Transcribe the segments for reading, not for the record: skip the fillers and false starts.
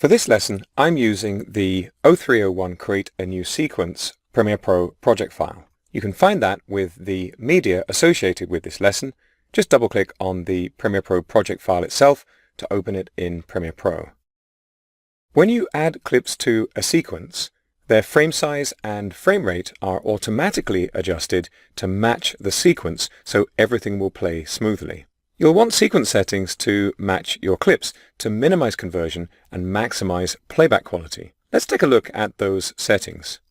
For this lesson, I'm using the 0301 Create a New Sequence Premiere Pro project file. You can find that with the media associated with this lesson. Just double-click on the Premiere Pro project file itself to open it in Premiere Pro. When you add clips to a sequence, their frame size and frame rate are automatically adjusted to match the sequence so everything will play smoothly. You'll want sequence settings to match your clips to minimize conversion and maximize playback quality. Let's take a look at those settings.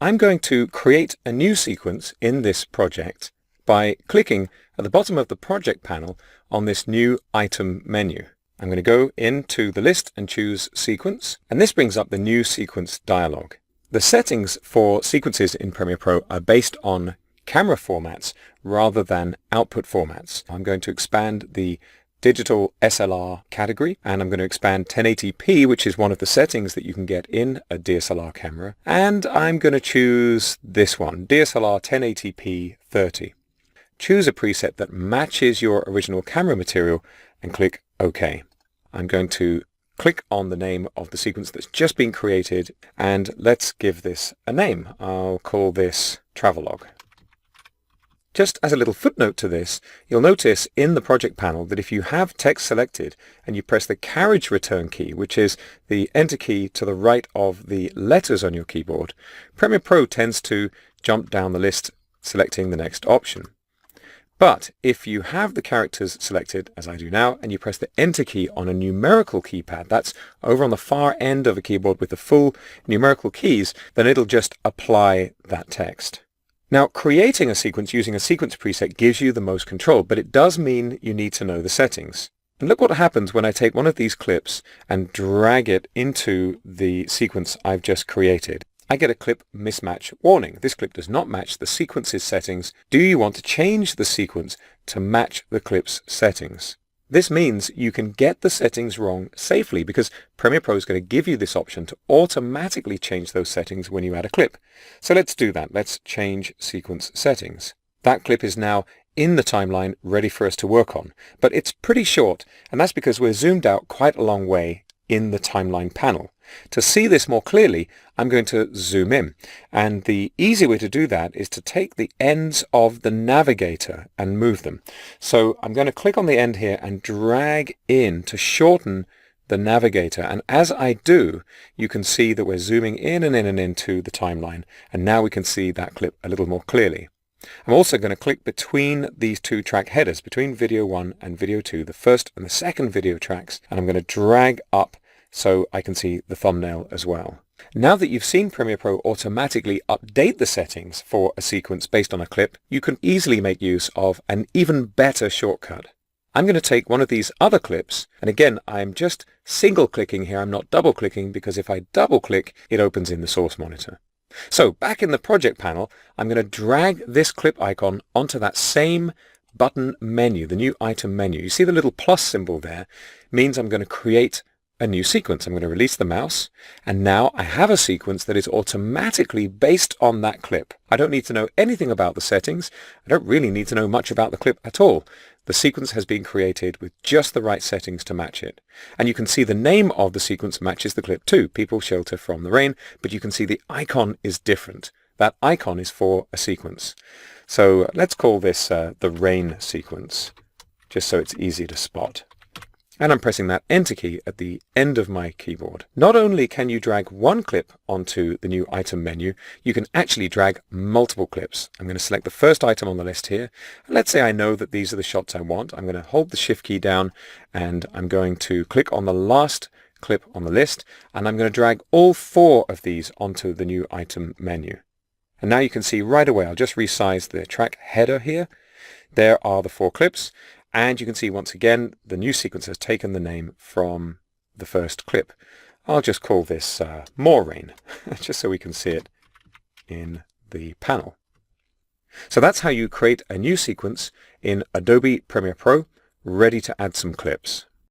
I'm going to create a new sequence in this project by clicking at the bottom of the project panel on this new item menu. I'm going to go into the list and choose Sequence, and this brings up the New Sequence dialog. The settings for sequences in Premiere Pro are based on camera formats rather than output formats. I'm going to expand the digital SLR category, and I'm going to expand 1080p, which is one of the settings that you can get in a DSLR camera, and I'm going to choose this one, DSLR 1080p 30. Choose a preset that matches your original camera material and click OK. I'm going to click on the name of the sequence that's just been created, and let's give this a name. I'll call this Travelogue. Just as a little footnote to this, you'll notice in the project panel that if you have text selected and you press the carriage return key, which is the enter key to the right of the letters on your keyboard, Premiere Pro tends to jump down the list selecting the next option. But if you have the characters selected, as I do now, and you press the enter key on a numerical keypad, that's over on the far end of a keyboard with the full numerical keys, then it'll just apply that text. Now, creating a sequence using a sequence preset gives you the most control, but it does mean you need to know the settings. And look what happens when I take one of these clips and drag it into the sequence I've just created. I get a clip mismatch warning. This clip does not match the sequence's settings. Do you want to change the sequence to match the clip's settings? This means you can get the settings wrong safely because Premiere Pro is going to give you this option to automatically change those settings when you add a clip. So let's do that. Let's change sequence settings. That clip is now in the timeline ready for us to work on, but it's pretty short, and that's because we're zoomed out quite a long way in the timeline panel. To see this more clearly, I'm going to zoom in, and the easy way to do that is to take the ends of the navigator and move them. So I'm going to click on the end here and drag in to shorten the navigator, and as I do, you can see that we're zooming in and in and into the timeline, and now we can see that clip a little more clearly. I'm also going to click between these two track headers, between video 1 and video 2, the first and the second video tracks, and I'm going to drag up so I can see the thumbnail as well. Now that you've seen Premiere Pro automatically update the settings for a sequence based on a clip, you can easily make use of an even better shortcut. I'm going to take one of these other clips, and again, I'm just single clicking here, I'm not double clicking, because if I double click, it opens in the source monitor. So back in the project panel, I'm going to drag this clip icon onto that same button menu, the new item menu. You see the little plus symbol there means I'm going to create a new sequence. I'm going to release the mouse, and now I have a sequence that is automatically based on that clip. I don't need to know anything about the settings. I don't really need to know much about the clip at all. The sequence has been created with just the right settings to match it. And you can see the name of the sequence matches the clip too, People Shelter from the Rain, but you can see the icon is different. That icon is for a sequence. So let's call this the rain sequence, just so it's easy to spot. And I'm pressing that enter key at the end of my keyboard. Not only can you drag one clip onto the new item menu, you can actually drag multiple clips. I'm going to select the first item on the list here. Let's say I know that these are the shots I want. I'm going to hold the shift key down, and I'm going to click on the last clip on the list, and I'm going to drag all 4 of these onto the new item menu. And now you can see right away, I'll just resize the track header here. There are the 4 clips. And you can see once again, the new sequence has taken the name from the first clip. I'll just call this More Rain, just so we can see it in the panel. So that's how you create a new sequence in Adobe Premiere Pro, ready to add some clips.